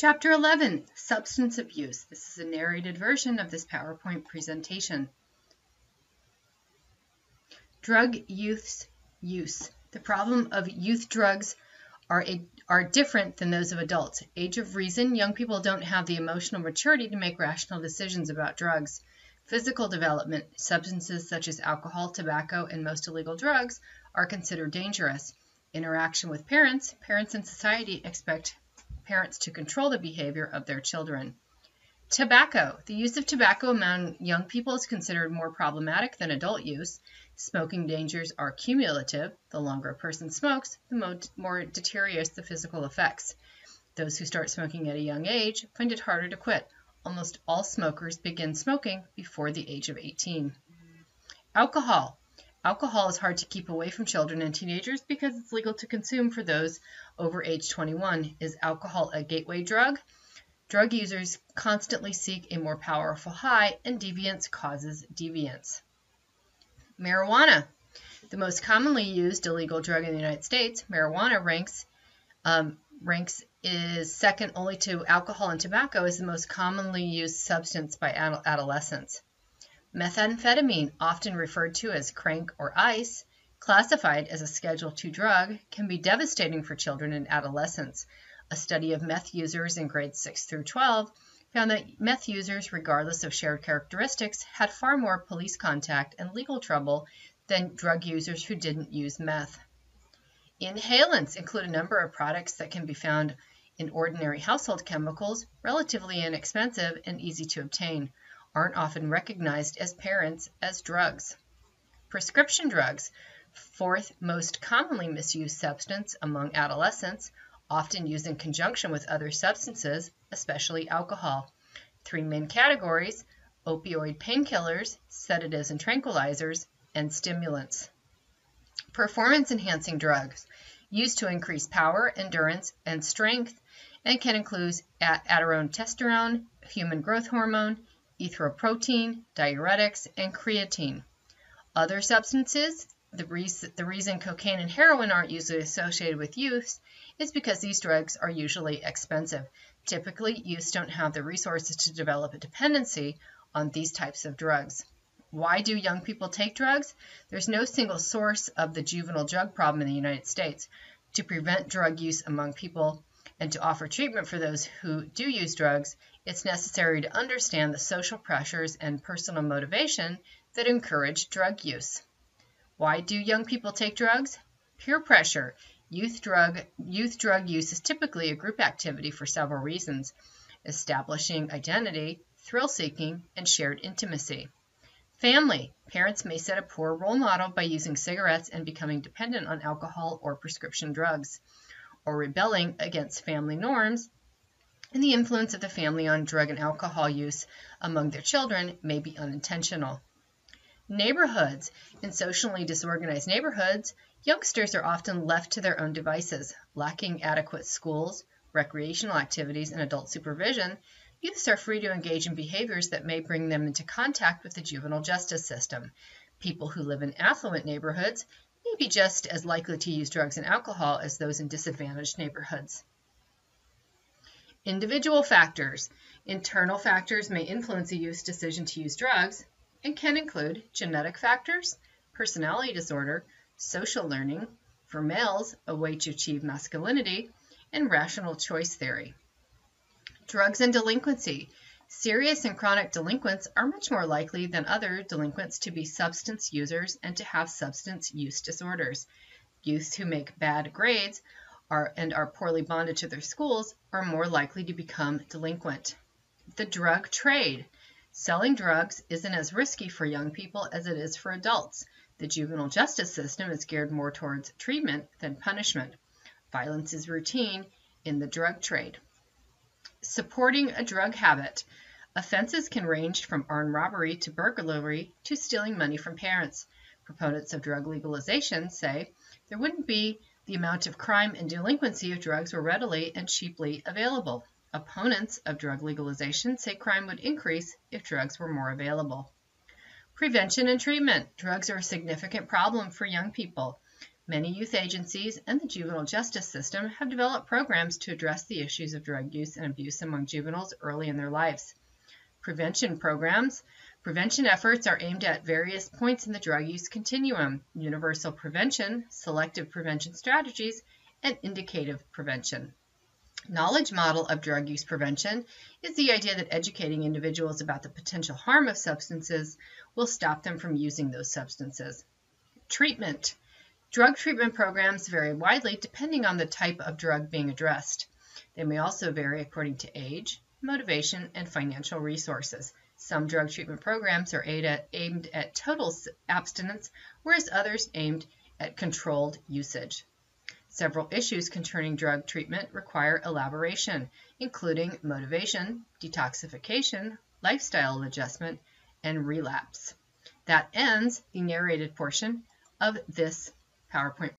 Chapter 11, Substance Abuse. This is a narrated version of this PowerPoint presentation. Drug youth's use. The problem of youth drugs are different than those of adults. Age of reason, young people don't have the emotional maturity to make rational decisions about drugs. Physical development, substances such as alcohol, tobacco, and most illegal drugs are considered dangerous. Interaction with parents and society expect parents to control the behavior of their children. Tobacco. The use of tobacco among young people is considered more problematic than adult use. Smoking dangers are cumulative. The longer a person smokes, the more deteriorous the physical effects. Those who start smoking at a young age find it harder to quit. Almost all smokers begin smoking before the age of 18. Alcohol. Alcohol is hard to keep away from children and teenagers because it's legal to consume for those over age 21. Is alcohol a gateway drug? Drug users constantly seek a more powerful high, and deviance causes deviance. Marijuana. The most commonly used illegal drug in the United States, marijuana ranks is second only to alcohol and tobacco as the most commonly used substance by adolescents. Methamphetamine, often referred to as crank or ice, classified as a Schedule II drug, can be devastating for children and adolescents. A study of meth users in grades 6 through 12 found that meth users, regardless of shared characteristics, had far more police contact and legal trouble than drug users who didn't use meth. Inhalants include a number of products that can be found in ordinary household chemicals, relatively inexpensive and easy to obtain, aren't often recognized as parents as drugs. Prescription drugs, fourth most commonly misused substance among adolescents, often used in conjunction with other substances, especially alcohol. Three main categories: opioid painkillers, sedatives and tranquilizers, and stimulants. Performance-enhancing drugs, used to increase power, endurance, and strength, and can include testosterone, human growth hormone, erythropoietin, diuretics, and creatine. Other substances, the reason cocaine and heroin aren't usually associated with youth is because these drugs are usually expensive. Typically, youths don't have the resources to develop a dependency on these types of drugs. Why do young people take drugs? There's no single source of the juvenile drug problem in the United States. To prevent drug use among people and to offer treatment for those who do use drugs, it's necessary to understand the social pressures and personal motivation that encourage drug use. Why do young people take drugs? Peer pressure. Youth drug use is typically a group activity for several reasons: establishing identity, thrill-seeking, and shared intimacy. Family. Parents may set a poor role model by using cigarettes and becoming dependent on alcohol or prescription drugs, or rebelling against family norms, and the influence of the family on drug and alcohol use among their children may be unintentional. Neighborhoods. In socially disorganized neighborhoods, youngsters are often left to their own devices. Lacking adequate schools, recreational activities, and adult supervision, youths are free to engage in behaviors that may bring them into contact with the juvenile justice system. People who live in affluent neighborhoods may be just as likely to use drugs and alcohol as those in disadvantaged neighborhoods. Individual factors. Internal factors may influence a youth's decision to use drugs and can include genetic factors, personality disorder, social learning, for males, a way to achieve masculinity, and rational choice theory. Drugs and delinquency. Serious and chronic delinquents are much more likely than other delinquents to be substance users and to have substance use disorders. Youths who make bad grades and are poorly bonded to their schools are more likely to become delinquent. The drug trade. Selling drugs isn't as risky for young people as it is for adults. The juvenile justice system is geared more towards treatment than punishment. Violence is routine in the drug trade. Supporting a drug habit. Offenses can range from armed robbery to burglary to stealing money from parents. Proponents of drug legalization say there wouldn't be the amount of crime and delinquency if drugs were readily and cheaply available. Opponents of drug legalization say crime would increase if drugs were more available. Prevention and treatment. Drugs are a significant problem for young people. Many youth agencies and the juvenile justice system have developed programs to address the issues of drug use and abuse among juveniles early in their lives. Prevention programs. Prevention efforts are aimed at various points in the drug use continuum: universal prevention, selective prevention strategies, and indicative prevention. Knowledge model of drug use prevention is the idea that educating individuals about the potential harm of substances will stop them from using those substances. Treatment. Drug treatment programs vary widely depending on the type of drug being addressed. They may also vary according to age, motivation, and financial resources. Some drug treatment programs are aimed at total abstinence, whereas others aimed at controlled usage. Several issues concerning drug treatment require elaboration, including motivation, detoxification, lifestyle adjustment, and relapse. That ends the narrated portion of this PowerPoint